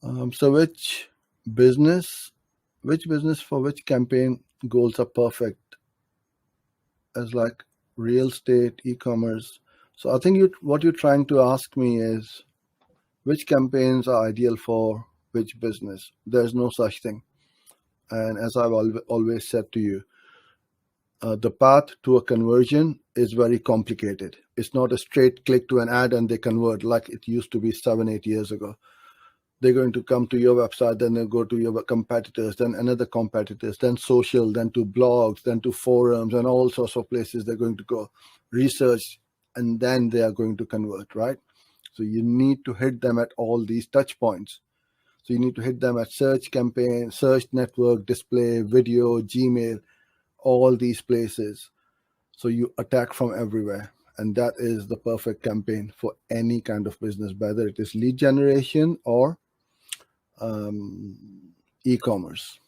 So business, which business for which campaign goals are perfect as like real estate, e-commerce. So I think what you're trying to ask me is which campaigns are ideal for which business. There's no such thing. And as I've always said to you, the path to a conversion is very complicated. It's not a straight click to an ad and they convert like it used to be 7, 8 years ago. They're going to come to your website, then they'll go to your competitors, then another competitors, then social, then to blogs, then to forums, and all sorts of places they're going to go research, and then they are going to convert, right? So you need to hit them at all these touch points. So you need to hit them at search campaign, search network, display, video, Gmail, all these places. So you attack from everywhere. And that is the perfect campaign for any kind of business, whether it is lead generation or e-commerce.